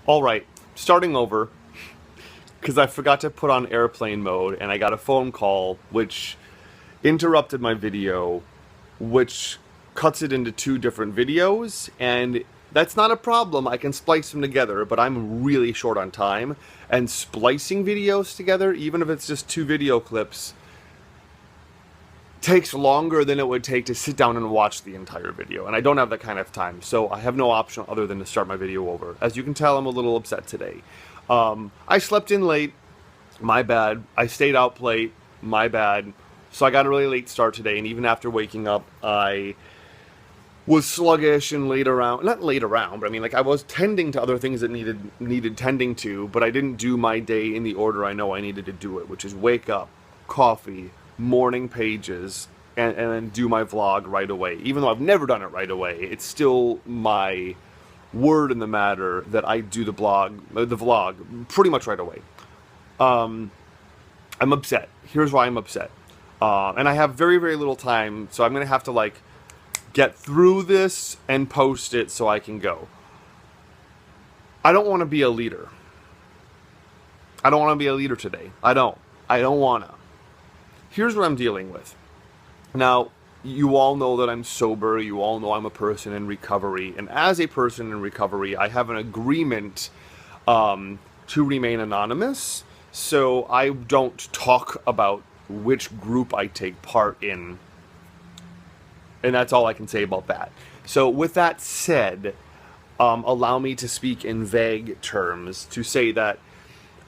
All right, starting over, because I forgot to put on airplane mode and I got a phone call which interrupted my video, which cuts it into two different videos, and that's not a problem. I can splice them together, but I'm really short on time, and splicing videos together, even if it's just two video clips, takes longer than it would take to sit down and watch the entire video, and I don't have that kind of time, so I have no option other than to start my video over. As you can tell, I'm a little upset today. I slept in late, my bad. I stayed out late, my bad. So I got a really late start today, and even after waking up, I was sluggish and laid around. Not laid around, but I mean, like, I was tending to other things that needed tending to, but I didn't do my day in the order I know I needed to do it, which is wake up, coffee, morning pages, and then do my vlog right away. Even though I've never done it right away, it's still my word in the matter that I do the vlog pretty much right away. I'm upset. Here's why I'm upset. And I have very, very little time, so I'm going to have to, like, get through this and post it so I can go. I don't want to be a leader. I don't want to be a leader today. I don't want to. Here's what I'm dealing with. Now, you all know that I'm sober. You all know I'm a person in recovery. And as a person in recovery, I have an agreement to remain anonymous. So I don't talk about which group I take part in. And that's all I can say about that. So with that said, allow me to speak in vague terms to say that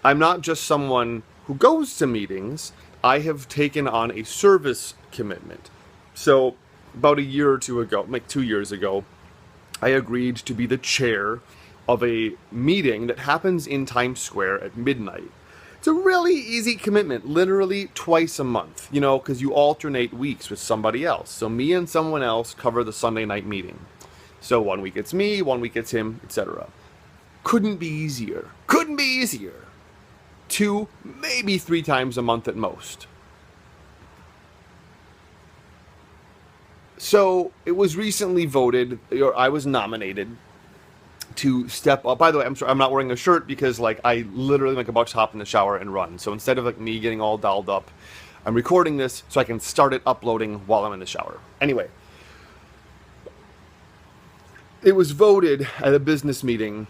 I'm not just someone who goes to meetings. I have taken on a service commitment. So about a year or two ago, like 2 years ago, I agreed to be the chair of a meeting that happens in Times Square at midnight. It's a really easy commitment, literally twice a month, because you alternate weeks with somebody else. So me and someone else cover the Sunday night meeting. So 1 week it's me, 1 week it's him, etc. Couldn't be easier. Couldn't be easier. 2, maybe 3 times a month at most. So it was recently voted, or I was nominated to step up. By the way, I'm sorry, I'm not wearing a shirt because, like, I literally am about to hop in the shower and run. So instead of, like, me getting all dolled up, I'm recording this so I can start it uploading while I'm in the shower. Anyway, it was voted at a business meeting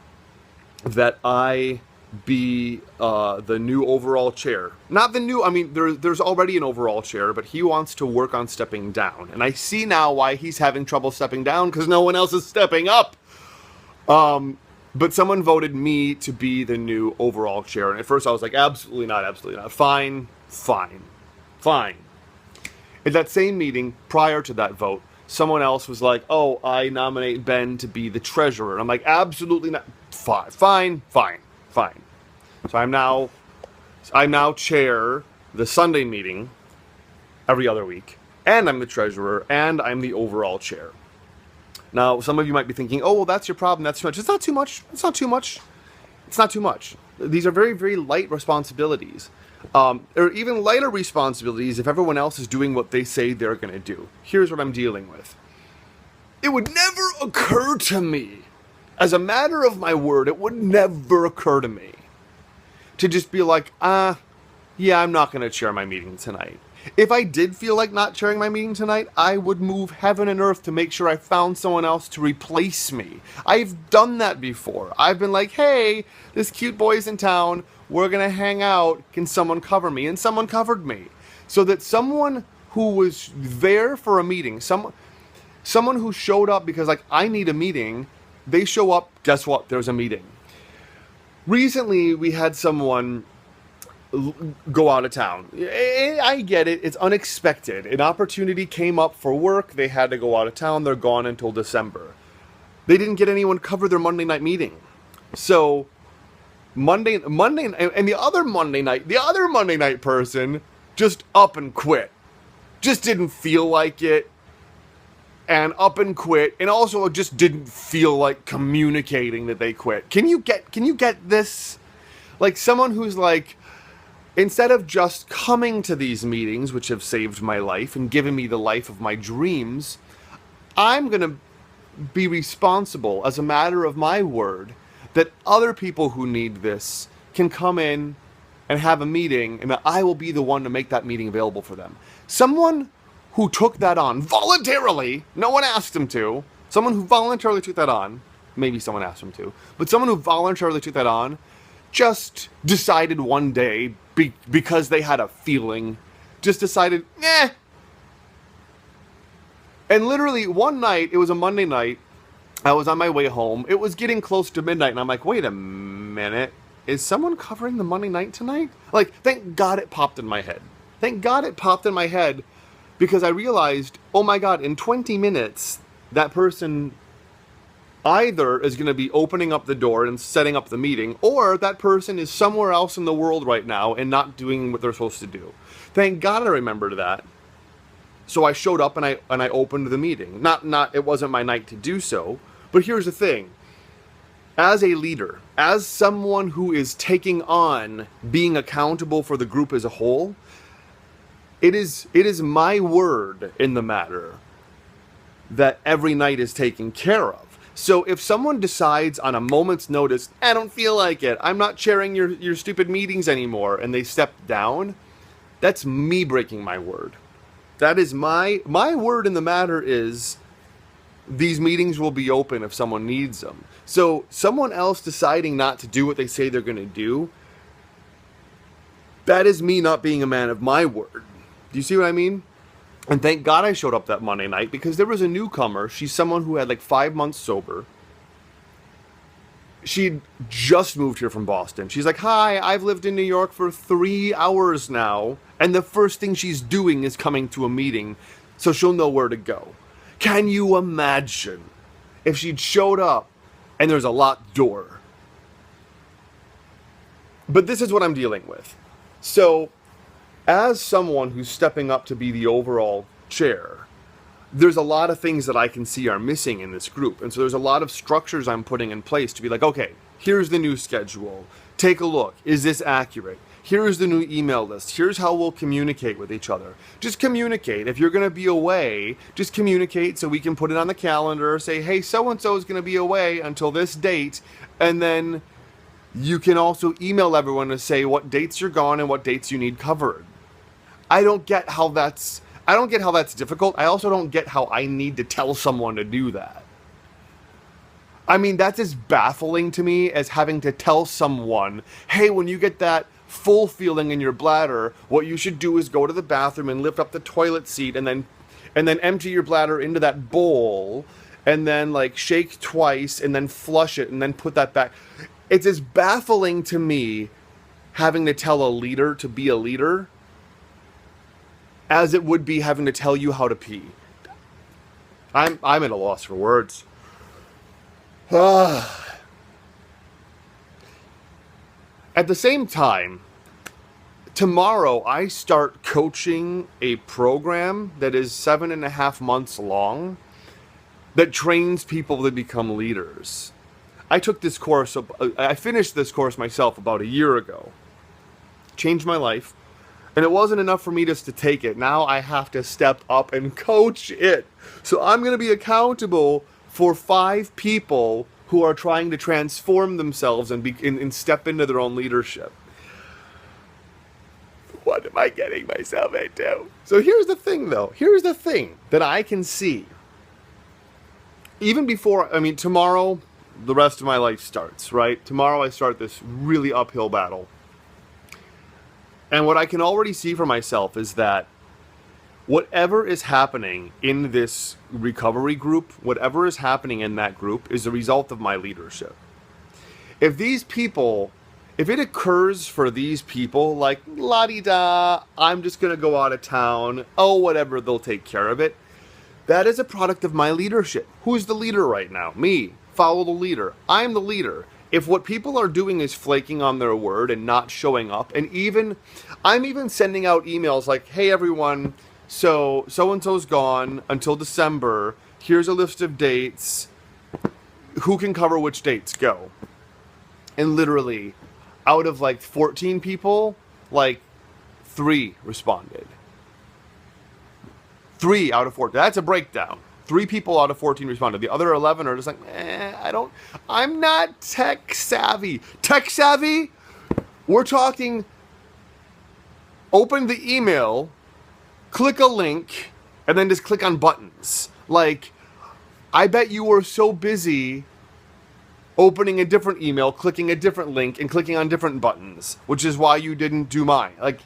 that I be the new overall chair. Not the new, I mean, there's already an overall chair, but he wants to work on stepping down. And I see now why he's having trouble stepping down, because no one else is stepping up. But someone voted me to be the new overall chair. And at first I was like, absolutely not, absolutely not. Fine. At that same meeting, prior to that vote, someone else was like, oh, I nominate Ben to be the treasurer. And I'm like, absolutely not. Fine. So I'm now chair the Sunday meeting every other week. And I'm the treasurer, and I'm the overall chair. Now, some of you might be thinking, oh, well, that's your problem. That's too much. It's not too much. It's not too much. It's not too much. These are very, very light responsibilities. Or even lighter responsibilities if everyone else is doing what they say they're going to do. Here's what I'm dealing with. It would never occur to me, as a matter of my word, it would never occur to me to just be like, yeah, I'm not going to chair my meeting tonight. If I did feel like not chairing my meeting tonight, I would move heaven and earth to make sure I found someone else to replace me. I've done that before. I've been like, hey, this cute boy's in town. We're going to hang out. Can someone cover me? And someone covered me. So that someone who was there for a meeting, someone who showed up because, like, I need a meeting, they show up, guess what? There's a meeting. Recently, we had someone go out of town. I get it. It's unexpected. An opportunity came up for work. They had to go out of town. They're gone until December. They didn't get anyone to cover their Monday night meeting. So Monday, and the other Monday night person just up and quit. Just didn't feel like it. And up and quit, and also just didn't feel like communicating that they quit. Can you get this? Like, someone who's like, instead of just coming to these meetings, which have saved my life and given me the life of my dreams, I'm going to be responsible, as a matter of my word, that other people who need this can come in and have a meeting, and that I will be the one to make that meeting available for them. Someone who took that on voluntarily, no one asked him to, someone who voluntarily took that on, maybe someone asked him to, but someone who voluntarily took that on just decided one day, because they had a feeling, just decided, And literally one night, it was a Monday night, I was on my way home, it was getting close to midnight, and I'm like, wait a minute, is someone covering the Monday night tonight? Like, thank God it popped in my head. Thank God it popped in my head, because I realized, oh my God, in 20 minutes, that person either is going to be opening up the door and setting up the meeting, or that person is somewhere else in the world right now and not doing what they're supposed to do. Thank God I remembered that. So I showed up and I opened the meeting. Not it wasn't my night to do so, but here's the thing. As a leader, as someone who is taking on being accountable for the group as a whole, it is my word in the matter that every night is taken care of. So if someone decides on a moment's notice, I don't feel like it, I'm not chairing your stupid meetings anymore, and they step down, that's me breaking my word. That is my word in the matter is these meetings will be open if someone needs them. So someone else deciding not to do what they say they're going to do, that is me not being a man of my word. Do you see what I mean? And thank God I showed up that Monday night, because there was a newcomer. She's someone who had like 5 months sober. She'd just moved here from Boston. She's like, hi, I've lived in New York for 3 hours now. And the first thing she's doing is coming to a meeting so she'll know where to go. Can you imagine if she'd showed up and there's a locked door? But this is what I'm dealing with. So, as someone who's stepping up to be the overall chair, there's a lot of things that I can see are missing in this group. And so there's a lot of structures I'm putting in place to be like, okay, here's the new schedule. Take a look. Is this accurate? Here's the new email list. Here's how we'll communicate with each other. Just communicate. If you're going to be away, just communicate so we can put it on the calendar. Say, hey, so-and-so is going to be away until this date. And then you can also email everyone to say what dates you're gone and what dates you need covered. I don't get how that's difficult. I also don't get how I need to tell someone to do that. I mean, that's as baffling to me as having to tell someone, hey, when you get that full feeling in your bladder, what you should do is go to the bathroom and lift up the toilet seat and then empty your bladder into that bowl and then like shake twice and then flush it and then put that back. It's as baffling to me having to tell a leader to be a leader as it would be having to tell you how to pee. I'm at a loss for words. At the same time, tomorrow I start coaching a program that is 7.5 months long that trains people to become leaders. I took this course, I finished this course myself about a year ago. Changed my life. And it wasn't enough for me just to take it. Now I have to step up and coach it. So I'm going to be accountable for 5 people who are trying to transform themselves and step into their own leadership. What am I getting myself into? So here's the thing, though. Here's the thing that I can see. Even before, tomorrow, the rest of my life starts, right? Tomorrow I start this really uphill battle. And what I can already see for myself is that whatever is happening in this recovery group, whatever is happening in that group is a result of my leadership. If it occurs for these people, like, la-di-da, I'm just going to go out of town, oh, whatever, they'll take care of it, that is a product of my leadership. Who's the leader right now? Me. Follow the leader. I'm the leader. If what people are doing is flaking on their word and not showing up, and I'm even sending out emails like, hey everyone, so-and-so's gone until December, here's a list of dates, who can cover which dates, go. And literally, out of like 14 people, like 3 responded. 3 out of 14, that's a breakdown. 3 people out of 14 responded. The other 11 are just like, I'm not tech savvy. Tech savvy? We're talking, open the email, click a link, and then just click on buttons. Like, I bet you were so busy opening a different email, clicking a different link, and clicking on different buttons, which is why you didn't do mine. Like,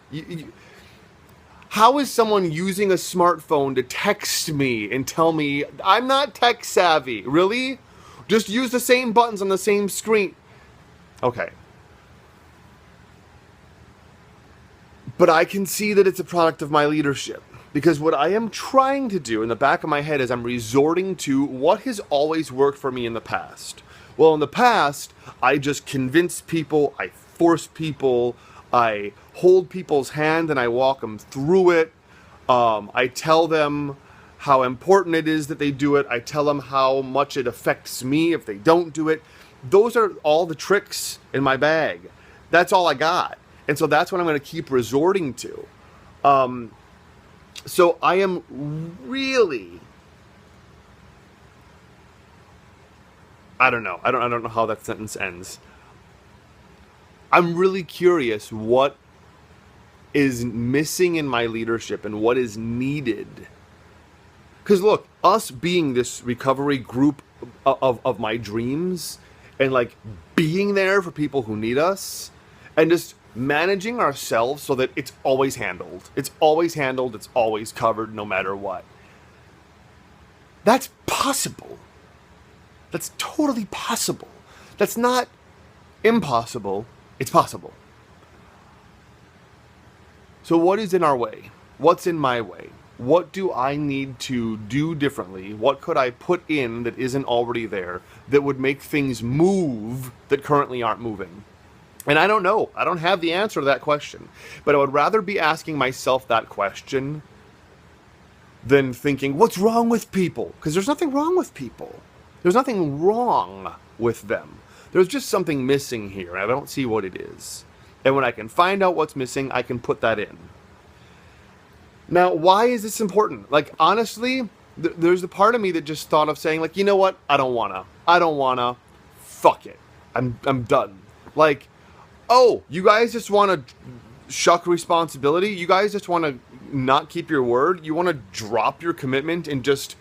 how is someone using a smartphone to text me and tell me I'm not tech savvy? Really? Just use the same buttons on the same screen. Okay. But I can see that it's a product of my leadership. Because what I am trying to do in the back of my head is I'm resorting to what has always worked for me in the past. Well, in the past, I just convince people, I force people, I hold people's hand and I walk them through it. I tell them how important it is that they do it. I tell them how much it affects me if they don't do it. Those are all the tricks in my bag. That's all I got. And so that's what I'm going to keep resorting to. So I am really, I don't know how that sentence ends. I'm really curious what is missing in my leadership and what is needed. Because look, us being this recovery group of my dreams and like being there for people who need us and just managing ourselves so that it's always handled. It's always handled, it's always covered no matter what. That's possible. That's totally possible. That's not impossible. It's possible. So what is in our way? What's in my way? What do I need to do differently? What could I put in that isn't already there that would make things move that currently aren't moving? And I don't know. I don't have the answer to that question. But I would rather be asking myself that question than thinking, what's wrong with people? Because there's nothing wrong with people. There's nothing wrong with them. There's just something missing here, and I don't see what it is. And when I can find out what's missing, I can put that in. Now, why is this important? Like, honestly, there's a part of me that just thought of saying, like, you know what? I don't wanna. Fuck it. I'm done. Like, oh, you guys just want to shuck responsibility? You guys just want to not keep your word? You want to drop your commitment and just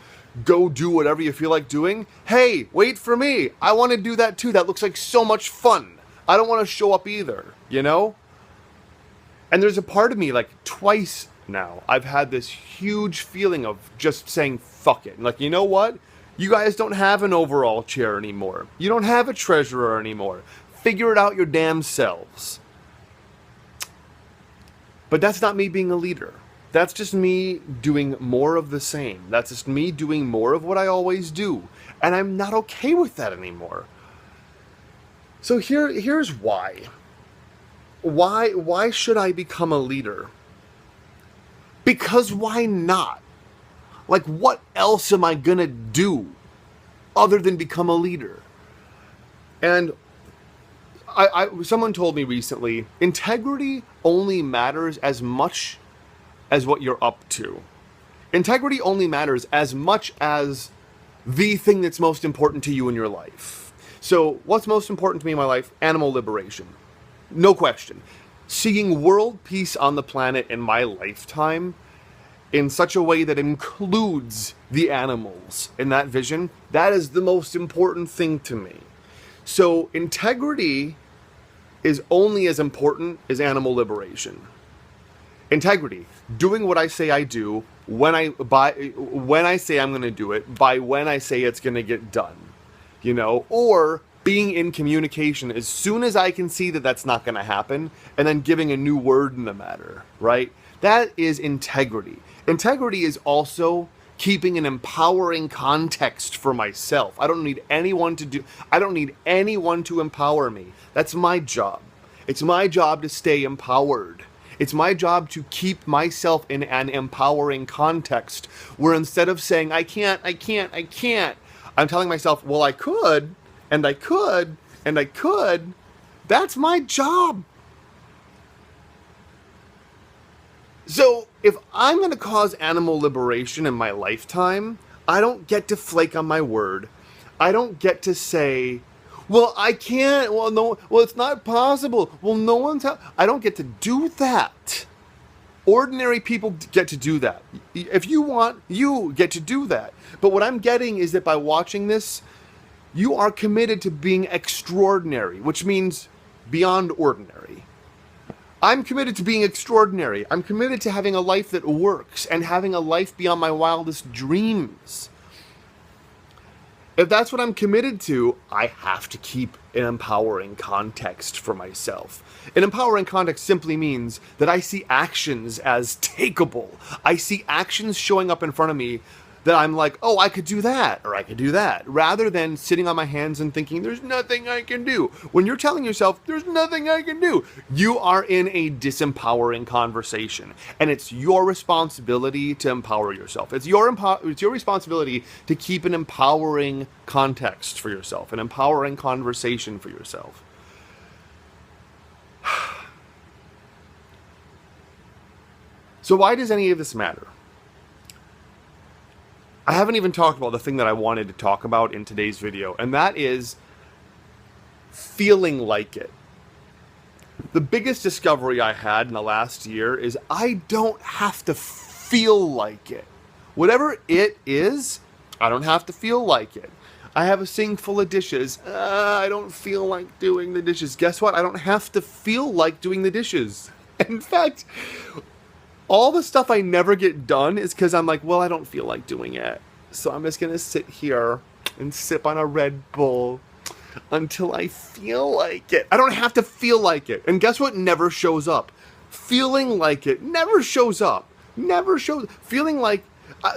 go do whatever you feel like doing? Hey, wait for me. I want to do that too. That looks like so much fun. I don't want to show up either, you know? And there's a part of me, like twice now, I've had this huge feeling of just saying fuck it. Like, you know what? You guys don't have an overall chair anymore. You don't have a treasurer anymore. Figure it out your damn selves. But that's not me being a leader. That's just me doing more of the same. That's just me doing more of what I always do. And I'm not okay with that anymore. So here's why. Why should I become a leader? Because why not? Like, what else am I gonna do other than become a leader? And someone told me recently, integrity only matters as much as what you're up to. Integrity only matters as much as the thing that's most important to you in your life. So what's most important to me in my life? Animal liberation. No question. Seeing world peace on the planet in my lifetime in such a way that includes the animals in that vision, that is the most important thing to me. So integrity is only as important as animal liberation. Integrity, doing what I say I do, when I say I'm going to do it, by when I say it's going to get done, you know, or being in communication as soon as I can see that that's not going to happen, and then giving a new word in the matter, right? That is integrity. Integrity is also keeping an empowering context for myself. I don't need anyone to empower me. That's my job. It's my job to stay empowered. It's my job to keep myself in an empowering context where instead of saying, I can't, I'm telling myself, well, I could, and I could, and I could. That's my job. So if I'm going to cause animal liberation in my lifetime, I don't get to flake on my word. I don't get to say, well, I can't. Well, no. Well, it's not possible. Well, no one's. I don't get to do that. Ordinary people get to do that. If you want, you get to do that. But what I'm getting is that by watching this, you are committed to being extraordinary, which means beyond ordinary. I'm committed to being extraordinary. I'm committed to having a life that works and having a life beyond my wildest dreams. If that's what I'm committed to, I have to keep an empowering context for myself. An empowering context simply means that I see actions as takeable. I see actions showing up in front of me that I'm like, oh, I could do that, or I could do that, rather than sitting on my hands and thinking, there's nothing I can do. When you're telling yourself, there's nothing I can do, you are in a disempowering conversation. And it's your responsibility to empower yourself. It's your responsibility to keep an empowering context for yourself, an empowering conversation for yourself. So why does any of this matter? I haven't even talked about the thing that I wanted to talk about in today's video, and that is feeling like it. The biggest discovery I had in the last year is I don't have to feel like it. Whatever it is, I don't have to feel like it. I have a sink full of dishes. I don't feel like doing the dishes. Guess what? I don't have to feel like doing the dishes. In fact, all the stuff I never get done is because I'm like, well, I don't feel like doing it. So I'm just going to sit here and sip on a Red Bull until I feel like it. I don't have to feel like it. And guess what never shows up? Feeling like it never shows up. Never shows. Feeling like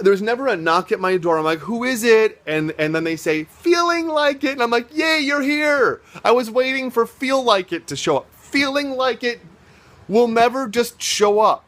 there's never a knock at my door. I'm like, who is it? And then they say, feeling like it. And I'm like, yay, you're here. I was waiting for feel like it to show up. Feeling like it will never just show up.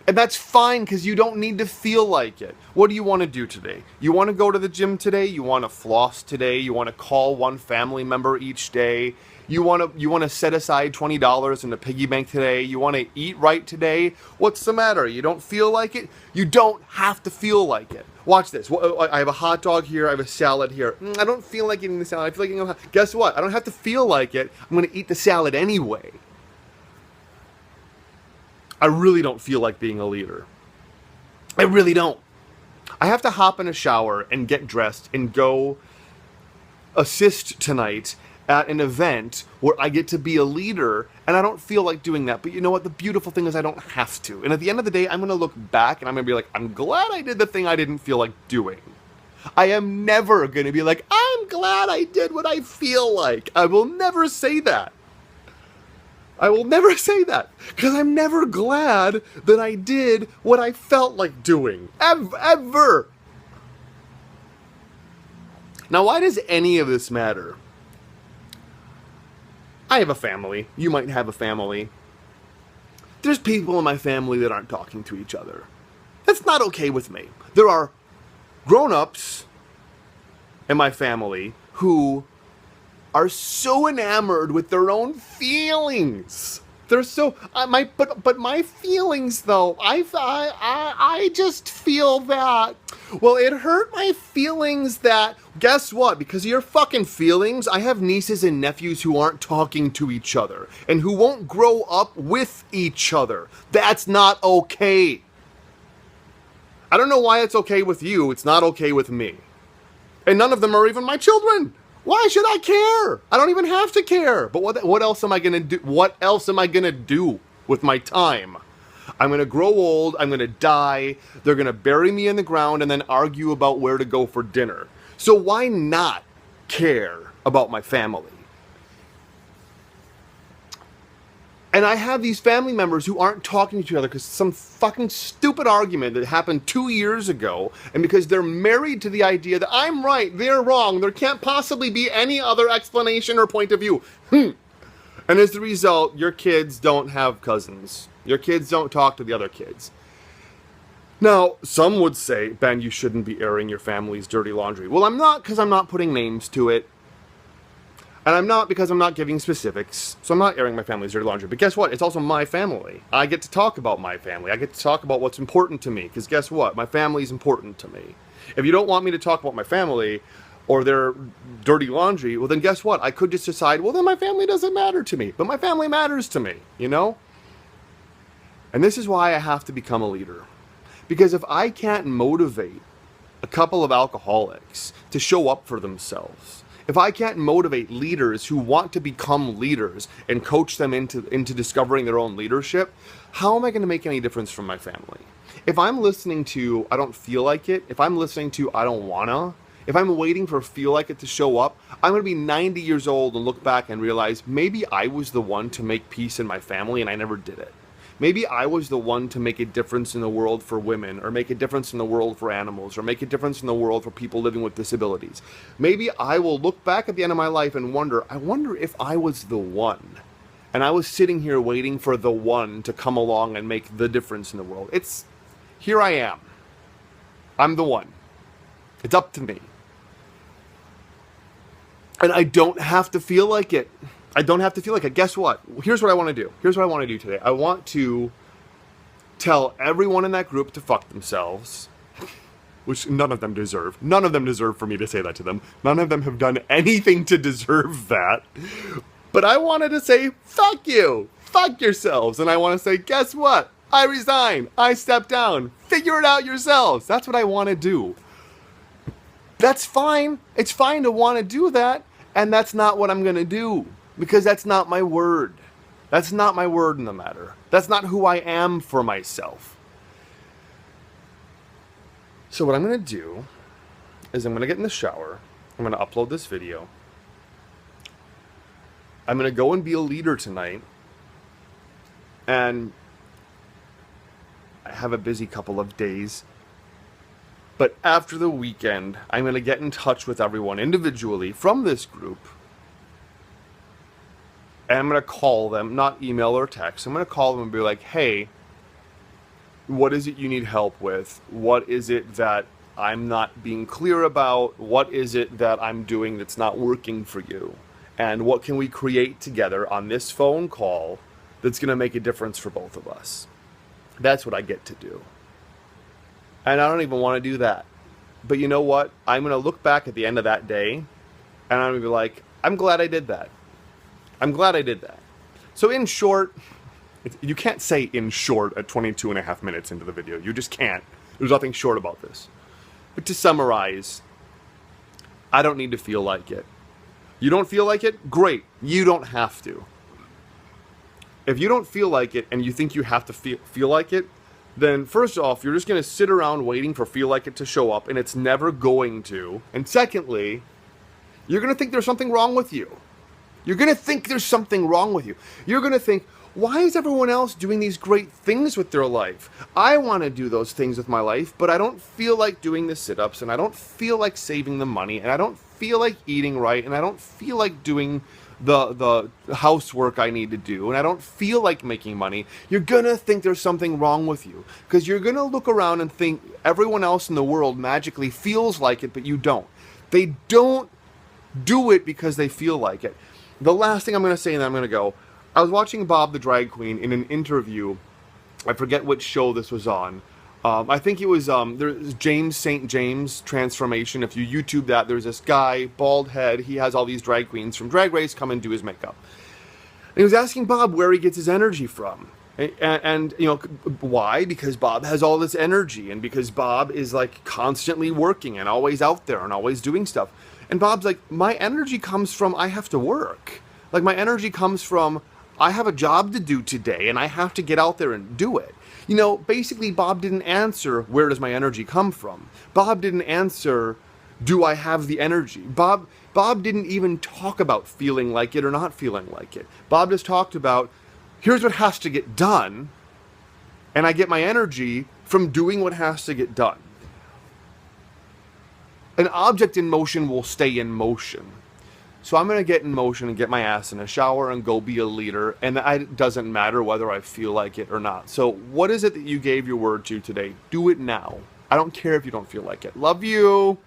And that's fine, because you don't need to feel like it. What do you want to do today? You want to go to the gym today? You want to floss today? You want to call one family member each day? You want to set aside $20 in the piggy bank today? You want to eat right today? What's the matter? You don't feel like it? You don't have to feel like it. Watch this. I have a hot dog here. I have a salad here. I don't feel like eating the salad. I feel like eating a... Guess what? I don't have to feel like it. I'm going to eat the salad anyway. I really don't feel like being a leader. I really don't. I have to hop in a shower and get dressed and go assist tonight at an event where I get to be a leader, and I don't feel like doing that. But you know what? The beautiful thing is I don't have to. And at the end of the day, I'm going to look back and I'm going to be like, I'm glad I did the thing I didn't feel like doing. I am never going to be like, I'm glad I did what I feel like. I will never say that. I will never say that, because I'm never glad that I did what I felt like doing. Ever. Now, why does any of this matter? I have a family. You might have a family. There's people in my family that aren't talking to each other. That's not okay with me. There are grown-ups in my family who are so enamored with their own feelings. They're so but my feelings though. I just feel that. Well, it hurt my feelings that. Guess what? Because of your fucking feelings, I have nieces and nephews who aren't talking to each other and who won't grow up with each other. That's not okay. I don't know why it's okay with you. It's not okay with me. And none of them are even my children. Why should I care? I don't even have to care. But what else am I going to do? What else am I going to do with my time? I'm going to grow old. I'm going to die. They're going to bury me in the ground and then argue about where to go for dinner. So why not care about my family? And I have these family members who aren't talking to each other because some fucking stupid argument that happened 2 years ago, and because they're married to the idea that I'm right, they're wrong, there can't possibly be any other explanation or point of view. And as a result, your kids don't have cousins. Your kids don't talk to the other kids. Now, some would say, Ben, you shouldn't be airing your family's dirty laundry. Well, I'm not, because I'm not putting names to it. And I'm not, because I'm not giving specifics, so I'm not airing my family's dirty laundry. But guess what? It's also my family. I get to talk about my family. I get to talk about what's important to me, because guess what? My family's important to me. If you don't want me to talk about my family or their dirty laundry, well, then guess what? I could just decide, well, then my family doesn't matter to me, but my family matters to me, you know? And this is why I have to become a leader. Because if I can't motivate a couple of alcoholics to show up for themselves, if I can't motivate leaders who want to become leaders and coach them into discovering their own leadership, how am I going to make any difference for my family? If I'm listening to I don't feel like it, if I'm listening to I don't wanna, if I'm waiting for feel like it to show up, I'm going to be 90 years old and look back and realize maybe I was the one to make peace in my family and I never did it. Maybe I was the one to make a difference in the world for women, or make a difference in the world for animals, or make a difference in the world for people living with disabilities. Maybe I will look back at the end of my life and I wonder if I was the one. And I was sitting here waiting for the one to come along and make the difference in the world. Here I am. I'm the one. It's up to me. And I don't have to feel like it. I don't have to feel like it. Guess what? Here's what I want to do. Here's what I want to do today. I want to tell everyone in that group to fuck themselves, which none of them deserve. None of them deserve for me to say that to them. None of them have done anything to deserve that. But I wanted to say, fuck you. Fuck yourselves. And I want to say, guess what? I resign. I step down. Figure it out yourselves. That's what I want to do. That's fine. It's fine to want to do that. And that's not what I'm going to do. Because that's not my word. That's not my word in the matter. That's not who I am for myself. So what I'm going to do is I'm going to get in the shower. I'm going to upload this video. I'm going to go and be a leader tonight. And I have a busy couple of days. But after the weekend, I'm going to get in touch with everyone individually from this group. And I'm going to call them, not email or text. I'm going to call them and be like, hey, what is it you need help with? What is it that I'm not being clear about? What is it that I'm doing that's not working for you? And what can we create together on this phone call that's going to make a difference for both of us? That's what I get to do. And I don't even want to do that. But you know what? I'm going to look back at the end of that day and I'm going to be like, I'm glad I did that. I'm glad I did that. So in short, you can't say in short at 22 and a half minutes into the video. You just can't. There's nothing short about this. But to summarize, I don't need to feel like it. You don't feel like it? Great. You don't have to. If you don't feel like it and you think you have to feel like it, then first off, you're just going to sit around waiting for feel like it to show up, and it's never going to. And secondly, you're going to think there's something wrong with you. You're going to think there's something wrong with you. You're going to think, why is everyone else doing these great things with their life? I want to do those things with my life, but I don't feel like doing the sit-ups, and I don't feel like saving the money, and I don't feel like eating right, and I don't feel like doing the housework I need to do, and I don't feel like making money. You're going to think there's something wrong with you, because you're going to look around and think everyone else in the world magically feels like it, but you don't. They don't do it because they feel like it. The last thing I'm going to say, and then I'm going to go, I was watching Bob the Drag Queen in an interview. I forget which show this was on. I think it was there's James St. James Transformation. If you YouTube that, there's this guy, bald head. He has all these drag queens from Drag Race come and do his makeup. And he was asking Bob where he gets his energy from. And you know, why? Because Bob has all this energy, and because Bob is like constantly working and always out there and always doing stuff. And Bob's like, my energy comes from I have to work. Like, my energy comes from I have a job to do today and I have to get out there and do it. You know, basically Bob didn't answer, where does my energy come from? Bob didn't answer, do I have the energy? Bob didn't even talk about feeling like it or not feeling like it. Bob just talked about, here's what has to get done, and I get my energy from doing what has to get done. An object in motion will stay in motion. So I'm going to get in motion and get my ass in a shower and go be a leader. And it doesn't matter whether I feel like it or not. So what is it that you gave your word to today? Do it now. I don't care if you don't feel like it. Love you.